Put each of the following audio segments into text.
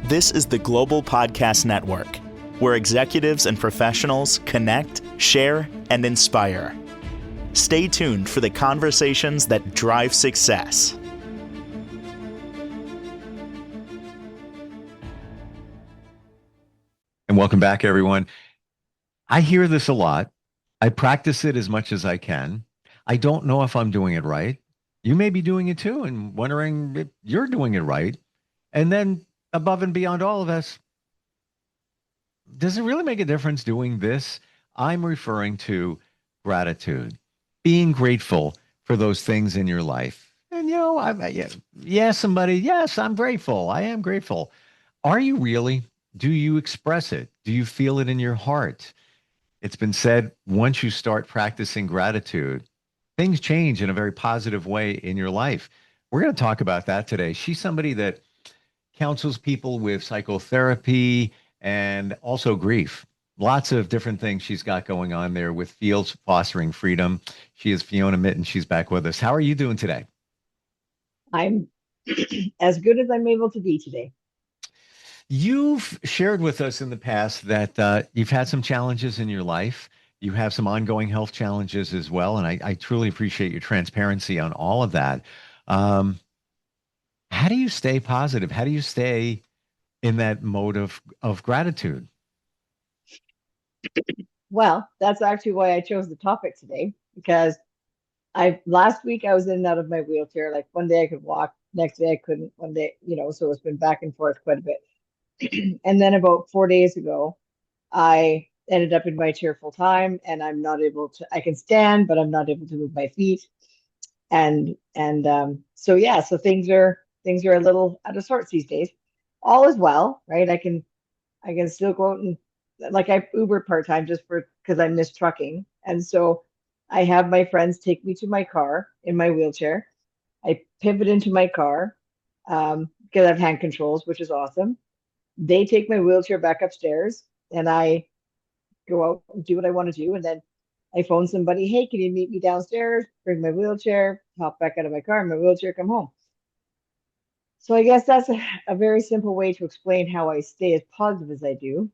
This is the Global Podcast Network, where executives and professionals connect, share, and inspire. Stay tuned for the conversations that drive success. And welcome back, everyone. I hear this a lot. I practice it as much as I can. I don't know if I'm doing it right. You may be doing it too and wondering if you're doing it right. And then above and beyond all of us, does it really make a difference doing this? I'm referring to gratitude, being grateful for those things in your life. And, yes, I'm grateful. I am grateful. Are you really? Do you express it? Do you feel it in your heart? It's been said, once you start practicing gratitude, things change in a very positive way in your life. We're going to talk about that today. She's somebody that counsels people with psychotherapy and also grief. Lots of different things she's got going on there with Fields Fostering Freedom. She is Fiona Mitten. She's back with us. How are you doing today? I'm as good as I'm able to be today. You've shared with us in the past that you've had some challenges in your life. You have some ongoing health challenges as well. And I truly appreciate your transparency on all of that. How do you stay positive? How do you stay in that mode of gratitude? Well, that's actually why I chose the topic today, because last week I was in and out of my wheelchair. Like one day I could walk, next day I couldn't, one day, so it's been back and forth quite a bit. And then about 4 days ago, I ended up in my chair full time, and I'm not able to, I can stand, but I'm not able to move my feet. So things are a little out of sorts these days. All is well, right? I can still go out and, like, I Uber part-time just because I miss trucking. And so I have my friends take me to my car in my wheelchair. I pivot into my car because I have hand controls, which is awesome. They take my wheelchair back upstairs, and I go out and do what I want to do. And then I phone somebody, hey, can you meet me downstairs? Bring my wheelchair, hop back out of my car in my wheelchair, come home. So I guess that's a very simple way to explain how I stay as positive as I do,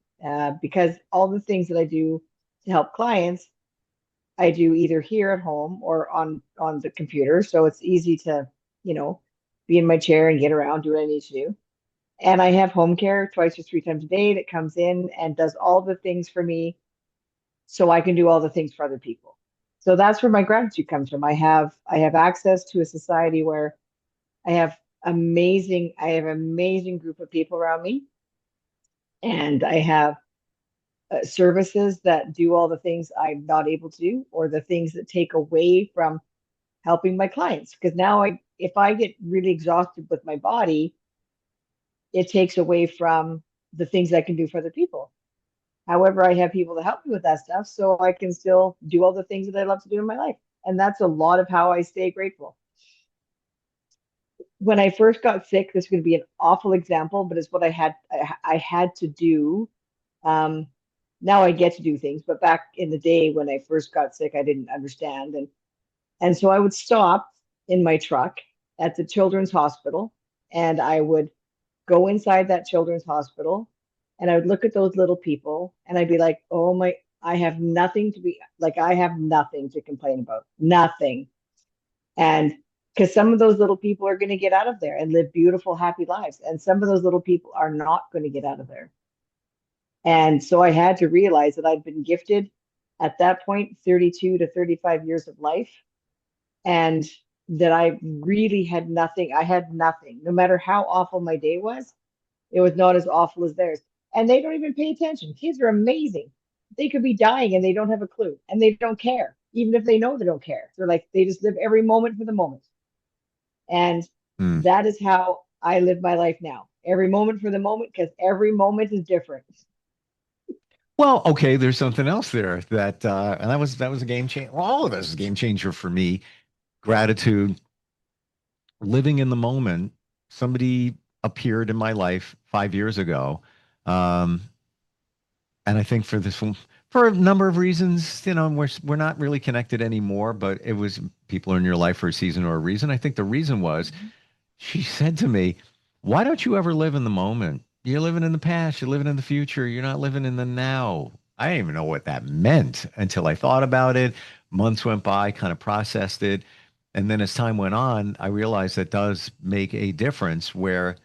because all the things that I do to help clients, I do either here at home or on the computer. So it's easy to, be in my chair and get around, do what I need to do. And I have home care twice or 3 times a day that comes in and does all the things for me so I can do all the things for other people. So that's where my gratitude comes from. I have access to a society where I have amazing group of people around me, and I have services that do all the things I'm not able to do, or the things that take away from helping my clients. Because now if I get really exhausted with my body, it takes away from the things I can do for other people. However, I have people to help me with that stuff, so I can still do all the things that I love to do in my life. And that's a lot of how I stay grateful. When I first got sick, this is going to be an awful example, but it's what I had to do. Now I get to do things, but back in the day when I first got sick, I didn't understand. And so I would stop in my truck at the children's hospital, and I would go inside that children's hospital, and I would look at those little people, and I'd be like, oh my, I have nothing to complain about. Nothing. And because some of those little people are going to get out of there and live beautiful, happy lives. And some of those little people are not going to get out of there. And so I had to realize that I'd been gifted at that point 32 to 35 years of life, and that I really had nothing. I had nothing. No matter how awful my day was, it was not as awful as theirs. And they don't even pay attention. Kids are amazing. They could be dying and they don't have a clue, and they don't care. Even if they know, they don't care. They're like, they just live every moment for the moment. And that is how I live my life now. Every moment for the moment, because every moment is different. Well, okay, there's something else there and that was a game changer. All of this is a game changer for me. Gratitude, living in the moment. Somebody appeared in my life 5 years ago. And I think for this one, for a number of reasons, we're not really connected anymore, but it was people in your life for a season or a reason. I think the reason was she said to me, why don't you ever live in the moment? You're living in the past, you're living in the future, you're not living in the now. I didn't even know what that meant until I thought about it. Months went by, kind of processed it. And then as time went on, I realized that does make a difference where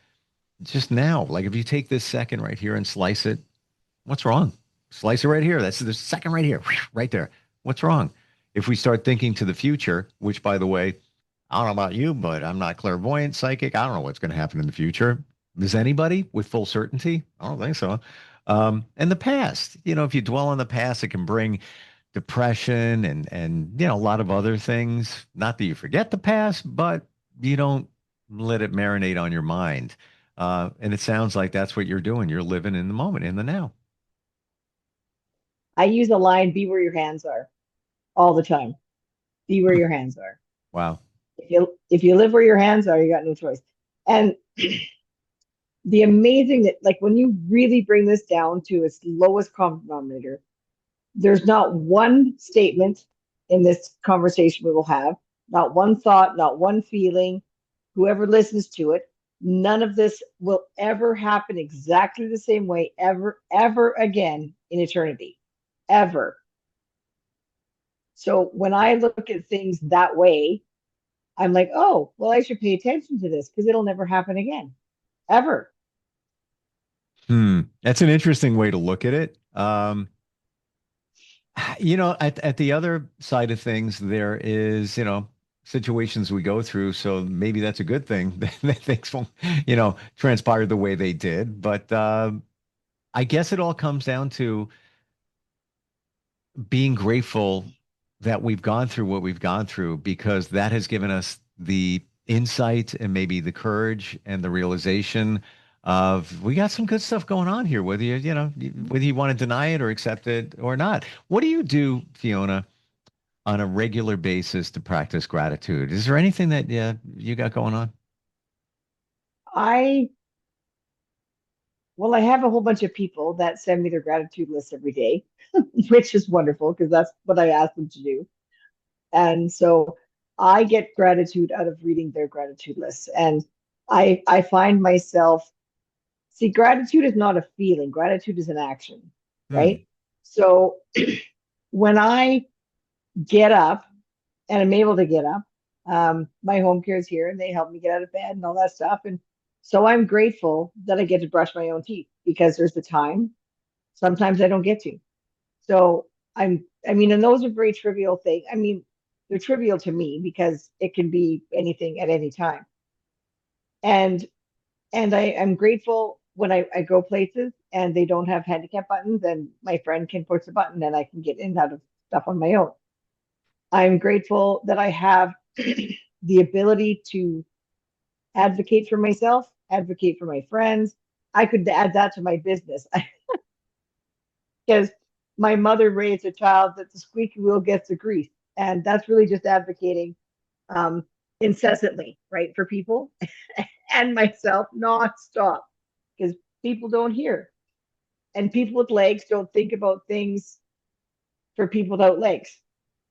just now, like if you take this second right here and slice it, what's wrong? Slice it right here. That's the second right here, right there. What's wrong? If we start thinking to the future, which by the way, I don't know about you, but I'm not clairvoyant, psychic. I don't know what's going to happen in the future. Is anybody with full certainty? I don't think so. And the past, if you dwell on the past, it can bring depression and a lot of other things. Not that you forget the past, but you don't let it marinate on your mind. And it sounds like that's what you're doing. You're living in the moment, in the now. I use the line, be where your hands are all the time. Be where your hands are. Wow. If you live where your hands are, you got no choice. And the amazing that like when you really bring this down to its lowest common denominator, there's not one statement in this conversation we will have, not one thought, not one feeling, whoever listens to it, none of this will ever happen exactly the same way ever again in eternity. Ever. So when I look at things that way, I'm like, oh, well, I should pay attention to this because it'll never happen again. Ever. That's an interesting way to look at it. At the other side of things, there is, situations we go through. So maybe that's a good thing that things won't, transpire the way they did. But I guess it all comes down to being grateful that we've gone through what we've gone through because that has given us the insight and maybe the courage and the realization of we got some good stuff going on here, whether you want to deny it or accept it or not. What do you do, Fiona, on a regular basis to practice gratitude? Is there anything that you got going on? I Well, I have a whole bunch of people that send me their gratitude list every day, which is wonderful because that's what I ask them to do. And so I get gratitude out of reading their gratitude lists. And I find myself, see, gratitude is not a feeling, gratitude is an action, Hmm. right? So when I get up and I'm able to get up, my home care is here and they help me get out of bed and all that stuff. And so I'm grateful that I get to brush my own teeth because there's the time. Sometimes I don't get to. So I mean, and those are very trivial things. I mean, they're trivial to me because it can be anything at any time. And I'm grateful when I go places and they don't have handicap buttons and my friend can push the button and I can get in and out of stuff on my own. I'm grateful that I have the ability to advocate for myself, advocate for my friends. I could add that to my business because my mother raised a child that the squeaky wheel gets the grease. And that's really just advocating um, incessantly, right, for people and myself nonstop because people don't hear. And people with legs don't think about things for people without legs.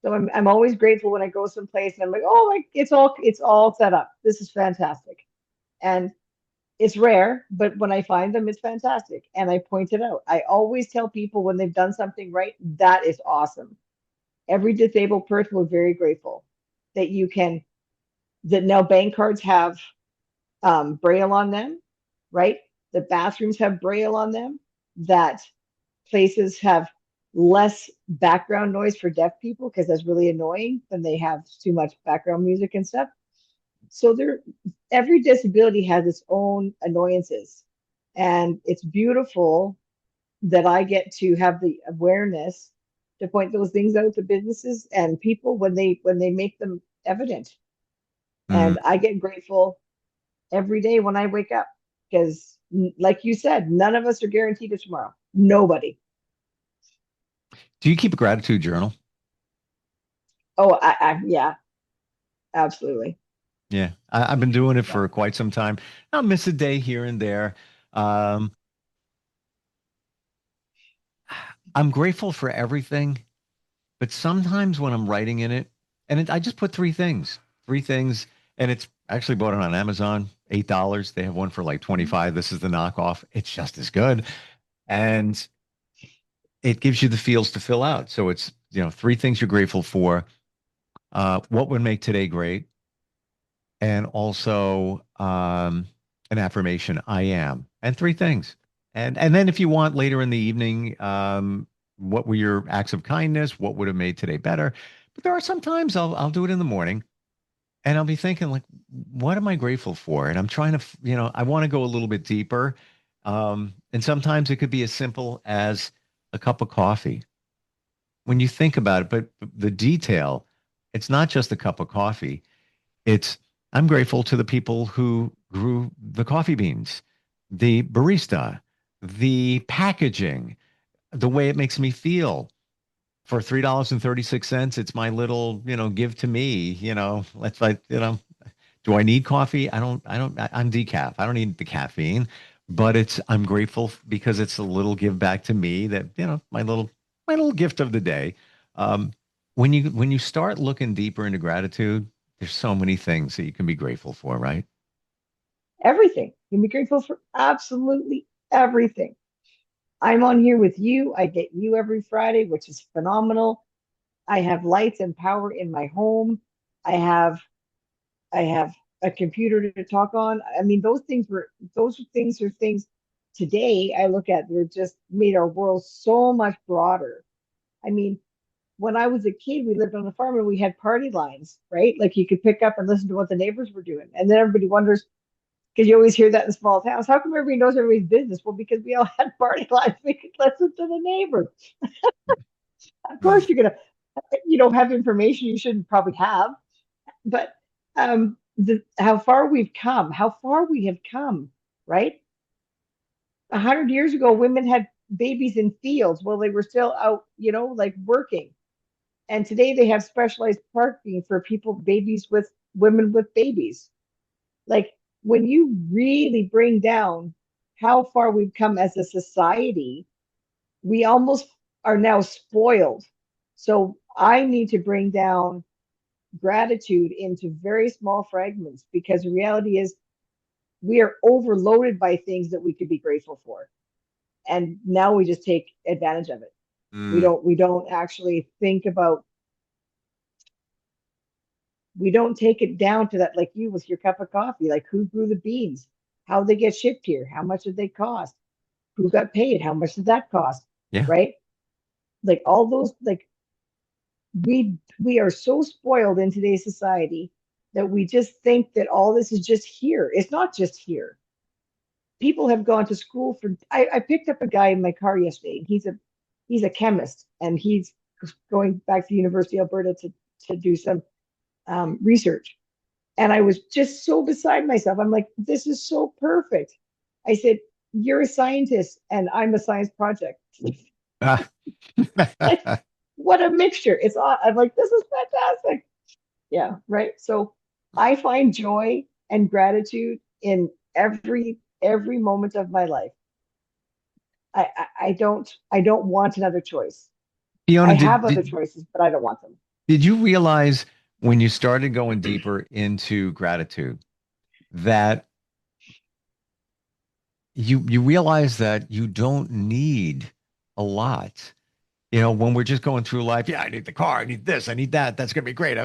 So I'm always grateful when I go someplace and I'm like, oh, like it's all set up. This is fantastic. And it's rare, but when I find them, it's fantastic. And I point it out. I always tell people when they've done something right, that is awesome. Every disabled person, we're very grateful that that now bank cards have Braille on them, right? The bathrooms have Braille on them, that places have less background noise for deaf people because that's really annoying when they have too much background music and stuff. So every disability has its own annoyances. And it's beautiful that I get to have the awareness to point those things out to businesses and people when they make them evident. Hmm. And I get grateful every day when I wake up because like you said, none of us are guaranteed to tomorrow. Nobody. Do you keep a gratitude journal? Oh, yeah, absolutely. Yeah, I've been doing it Yeah. for quite some time. I'll miss a day here and there. Um, I'm grateful for everything, but sometimes when I'm writing in it, I just put three things, and it's Actually bought it on Amazon, $8. They have one for like 25. This is the knockoff. It's just as good. And it gives you the feels to fill out. So it's, three things you're grateful for. What would make today great? And also an affirmation, I am, and three things. And then if you want later in the evening, what were your acts of kindness? What would have made today better? But there are some times I'll do it in the morning and I'll be thinking like, what am I grateful for? And I'm trying to, I want to go a little bit deeper. And sometimes it could be as simple as a cup of coffee when you think about it, but the detail, it's not just a cup of coffee. It's I'm grateful to the people who grew the coffee beans, the barista, the packaging, the way it makes me feel. For $3.36, it's my little, give to me, let's like, do I need coffee? I'm decaf. I don't need the caffeine, but I'm grateful because it's a little give back to me that, my little gift of the day. Um, when you start looking deeper into gratitude, there's so many things that you can be grateful for, right? Everything. You can be grateful for absolutely everything. I'm on here with you. I get you every Friday, which is phenomenal. I have lights and power in my home. I have I have a computer to talk on. I mean, those things are things today I look at. They're just made our world so much broader. I mean, when I was a kid, we lived on a farm and we had party lines, right? Like you could pick up and listen to what the neighbors were doing. And then everybody wonders, because you always hear that in small towns, how come everybody knows everybody's business? Well, because we all had party lines. We could listen to the neighbor. Of course, you're gonna, have information you shouldn't probably have, but how far we've come, how far we have come, right? 100 years ago, women had babies in fields while they were still out, like working. And today they have specialized parking for babies with women with babies. Like when you really bring down how far we've come as a society, we almost are now spoiled. So I need to bring down gratitude into very small fragments because the reality is we are overloaded by things that we could be grateful for. And now we just take advantage of it. Mm, We don't actually think about, we don't take it down to that, like you with your cup of coffee, like who grew the beans, how they get shipped here, how much did they cost, who got paid, how much did that cost, yeah. right? Like all those, like we are so spoiled in today's society that we just think that all this is just here. It's not just here. People have gone to school for. I picked up a guy in my car yesterday. He's a chemist and he's going back to the University of Alberta to do some research. And I was just so beside myself. I'm like, this is so perfect. I said, you're a scientist and I'm a science project. Ah. Like, what a mixture. I'm like, this is fantastic. Yeah, right. So I find joy and gratitude in every moment of my life. I don't want another choice. I Fiona, have other choices, but I don't want them. did you realize when you started going deeper into gratitude that you realize that you don't need a lot? When we're just going through life, yeah, I need the car, I need this, I need that. That's gonna be great.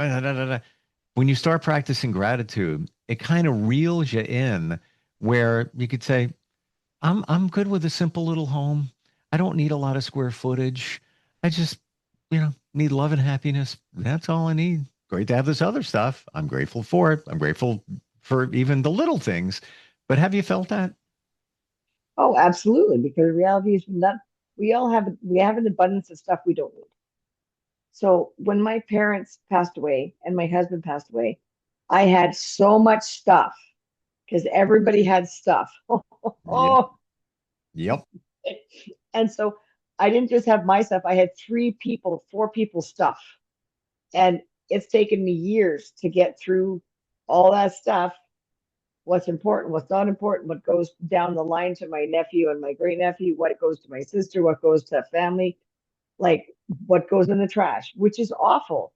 When you start practicing gratitude, it kind of reels you in where you could say, I'm good with a simple little home. I don't need a lot of square footage. I just, need love and happiness. That's all I need. Great to have this other stuff. I'm grateful for it. I'm grateful for even the little things. But have you felt that? Oh, absolutely. Because the reality is not we have an abundance of stuff we don't need. So when my parents passed away and my husband passed away, I had so much stuff because everybody had stuff. Yep. Oh, Yep. and so I didn't just have my stuff. I had four people's stuff. And it's taken me years to get through all that stuff. What's important, what's not important, what goes down the line to my nephew and my great nephew, what goes to my sister, what goes to family, like what goes in the trash, which is awful.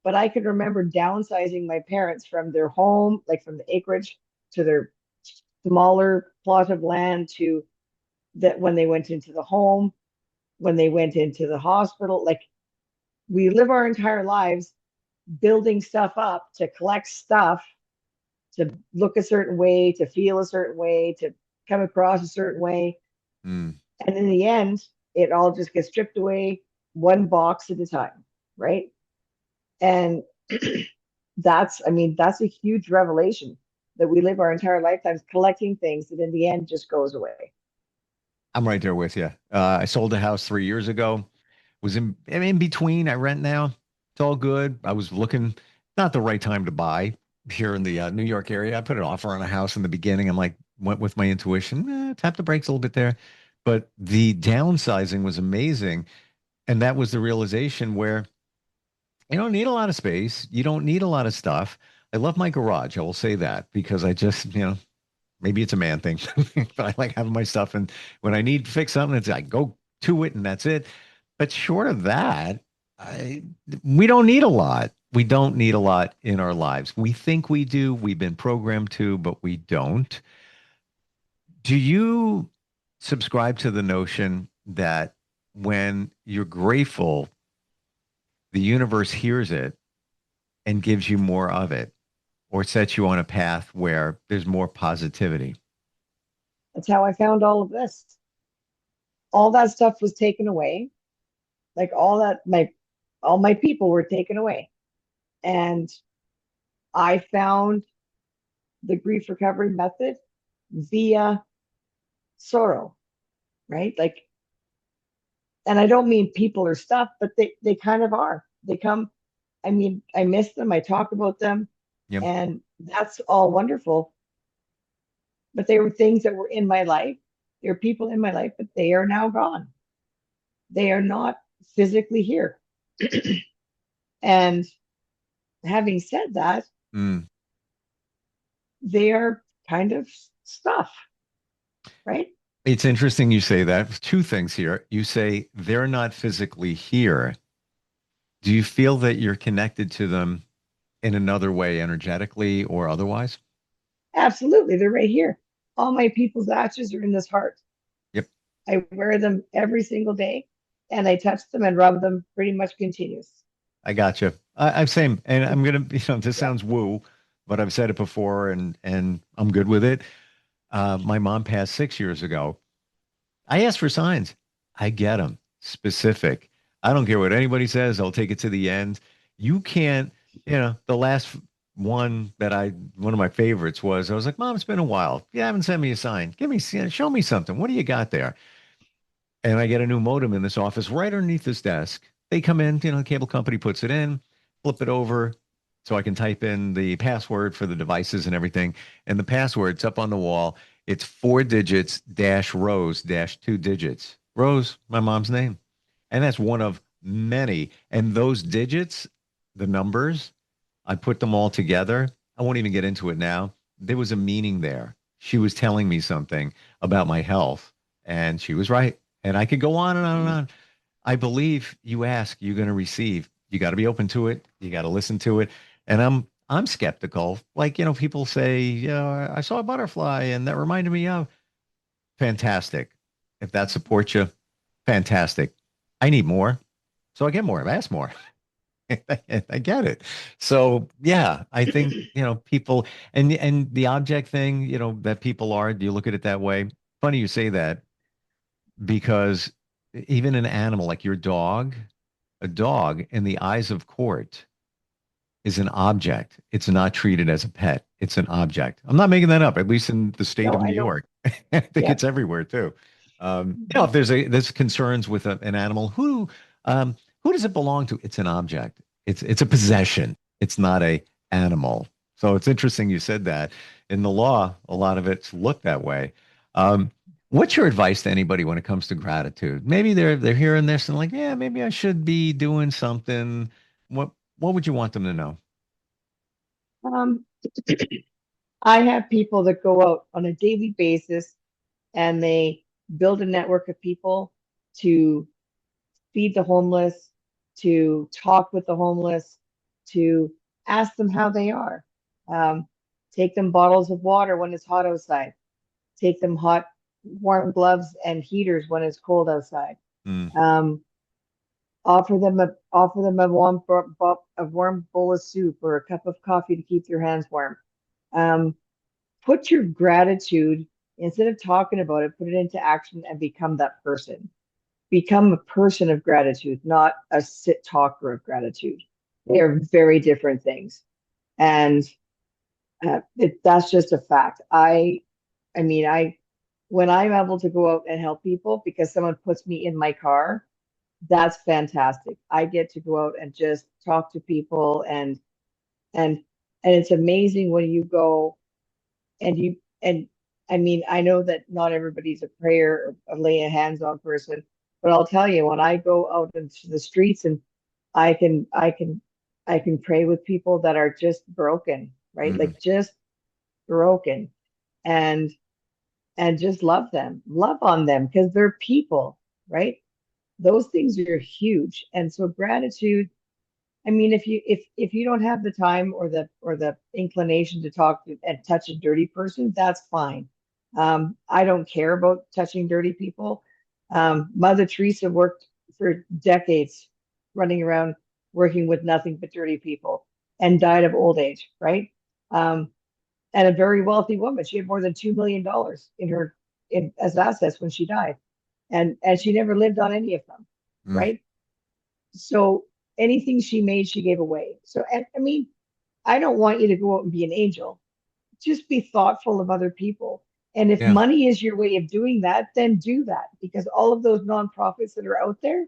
But I can remember downsizing my parents from their home, like from the acreage to their smaller plot of land, to that when they went into the home, when they went into the hospital. Like, we live our entire lives building stuff up to collect stuff, to look a certain way, to feel a certain way, to come across a certain way. Mm. And in the end, it all just gets stripped away one box at a time, right? And I mean, that's a huge revelation, that we live our entire lifetimes collecting things that in the end just goes away. I'm right there with you. I sold a house 3 years ago. Was in between. I rent now. It's all good. I was looking, not the right time to buy here in the New York area. I put an offer on a house in the beginning. I'm like, went with my intuition, tap the brakes a little bit there. But the downsizing was amazing. And that was the realization where you don't need a lot of space. You don't need a lot of stuff. I love my garage. I will say that because I just, maybe it's a man thing, but I like having my stuff. And when I need to fix something, it's I go to it and that's it. But short of that, I, we don't need a lot. We don't need a lot in our lives. We think we do. We've been programmed to, but we don't. Do you subscribe to the notion that when you're grateful, the universe hears it and gives you more of it, or sets you on a path where there's more positivity? That's how I found all of this. All that stuff was taken away. Like, all my people were taken away. And I found the grief recovery method via sorrow, right? Like, and I don't mean people or stuff, but they kind of are. They come, I mean, I miss them, I talk about them, Yep. and that's all wonderful. But they were things that were in my life. There are people in my life, but they are now gone. They are not physically here. And having said that, Mm. they are kind of stuff, right? It's interesting you say that. Two things here. You say they're not physically here. Do you feel that you're connected to them in another way, energetically or otherwise? Absolutely, they're right here. All my people's ashes are in this heart. Yep. I wear them every single day, and I touch them and rub them pretty much continuous. I got you. I've same, and I'm gonna, this Yeah. sounds woo, but I've said it before, and I'm good with it. My mom passed 6 years ago. I ask for signs. I get them specific. I don't care what anybody says. I'll take it to the end. You can't, the last one of my favorites was, I was like, Mom, it's been a while. You haven't sent me a sign. Show me something. What do you got there? And I get a new modem in this office right underneath this desk. They come in, the cable company puts it in, flip it over so I can type in the password for the devices and everything. And the password's up on the wall. It's 4 digits dash Rose dash 2 digits. Rose, my mom's name. And that's one of many. And those digits, the numbers, I put them all together. I won't even get into it now. There was a meaning there. She was telling me something about my health, and she was right. And I could go on and on and on. I believe you ask, you're going to receive. You got to be open to it. You got to listen to it. And I'm skeptical. Like, people say, I saw a butterfly and that reminded me of. Fantastic. If that supports you, fantastic. I need more. So I get more. I've asked more. I get it. So yeah, I think, people and the object thing, that people are, do you look at it that way? Funny you say that because even an animal like your dog, a dog in the eyes of court is an object. It's not treated as a pet. It's an object. I'm not making that up, at least in the state No, of I New know. York. I think Yeah. it's everywhere too. If there's concerns with an animal, who does it belong to? It's an object. It's a possession. It's not a animal. So it's interesting you said that. In the law, a lot of it's looked that way. Um, what's your advice to anybody when it comes to gratitude? Maybe they're hearing this and like, yeah, maybe I should be doing something. What would you want them to know? Um, I have people that go out on a daily basis and they build a network of people to feed the homeless, to talk with the homeless, to ask them how they are. Um, Take them bottles of water when it's hot outside. Take them warm gloves and heaters when it's cold outside. Mm. Offer them a warm bowl of soup or a cup of coffee to keep their hands warm. Put your gratitude, instead of talking about it, put it into action and become that person. Become a person of gratitude, not a sit talker of gratitude. They are very different things, and that's just a fact. I mean, when I'm able to go out and help people because someone puts me in my car, that's fantastic. I get to go out and just talk to people, and it's amazing when you go and I mean, I know that not everybody's a prayer or a lay a hands on person, but I'll tell you, when I go out into the streets and I can I can I can pray with people that are just broken, right? Mm. Like just broken, and just love on them because they're people, right? Those things are huge. And so gratitude, I mean, if you don't have the time or the inclination to talk to and touch a dirty person, that's fine. I don't care about touching dirty people. Mother Teresa worked for decades running around working with nothing but dirty people and died of old age, right? Um, and a very wealthy woman. She had more than $2 million in as assets when she died, and she never lived on any of them, Mm. right? So anything she made, she gave away. So, and I mean, I don't want you to go out and be an angel. Just be thoughtful of other people. And if Yeah. money is your way of doing that, then do that, because all of those nonprofits that are out there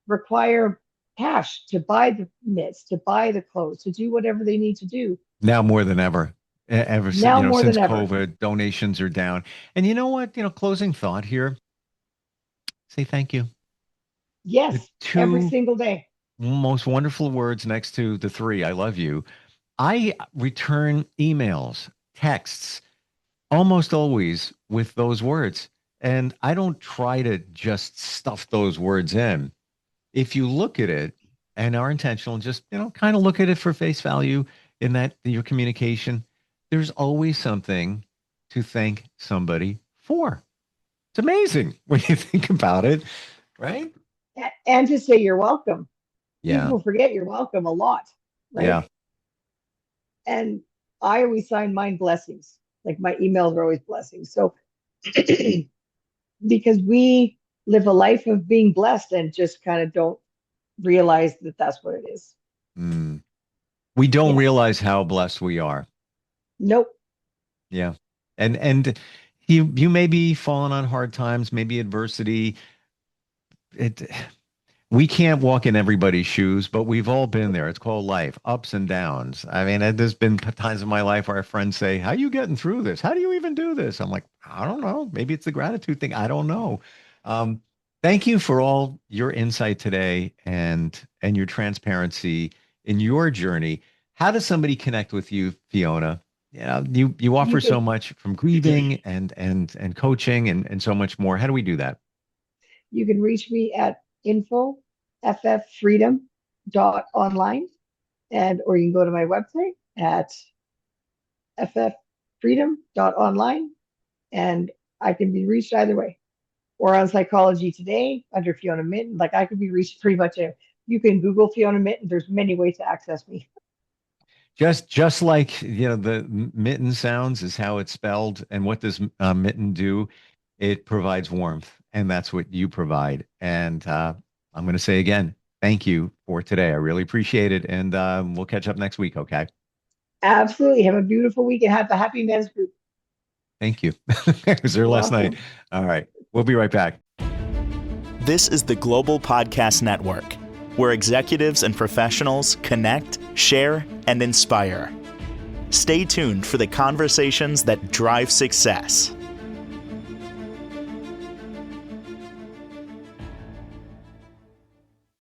require cash to buy the mitts, to buy the clothes, to do whatever they need to do. Now more than ever. Ever since, Now more since than ever. COVID, donations are down. And you know what? Closing thought here, say thank you. The Yes, every two single day. most wonderful words next to the three, I love you. I return emails, texts, almost always with those words. And I don't try to just stuff those words in. If you look at it and are intentional and just, kind of look at it for face value in that your communication, there's always something to thank somebody for. It's amazing when you think about it, right? And to say you're welcome. Yeah. People forget you're welcome a lot, Yeah. right? And I always sign mine blessings. Like my emails are always blessings. So because we live a life of being blessed and just kind of don't realize that that's what it is. Mm. We don't Yeah. realize how blessed we are. Nope. Yeah. And you may be falling on hard times, maybe adversity. It We can't walk in everybody's shoes, but we've all been there. It's called life, ups and downs. I mean, there's been times in my life where our friends say, "How are you getting through this? How do you even do this?" I'm like, "I don't know. Maybe it's the gratitude thing. I don't know." Um, Thank you for all your insight today and your transparency in your journey. How does somebody connect with you, Fiona? You You offer so can much from grieving and coaching and so much more. How do we do that? you can reach me at info@fffreedom.online, and or you can go to my website at fffreedom.online, and I can be reached either way. Or on Psychology Today under Fiona Mitten. Like I could be reached pretty much. You can Google Fiona Mitten. There's many ways to access me. Just like the mitten sounds is how it's spelled, and what does mitten do? It provides warmth, and that's what you provide. And I'm going to say again, thank you for today. I really appreciate it, and we'll catch up next week. Okay? Absolutely. Have a beautiful week and have a happy men's group. Thank you. It was there You're last night. welcome. All right, we'll be right back. This is the Global Podcast Network, where executives and professionals connect, share, and inspire. Stay tuned for the conversations that drive success.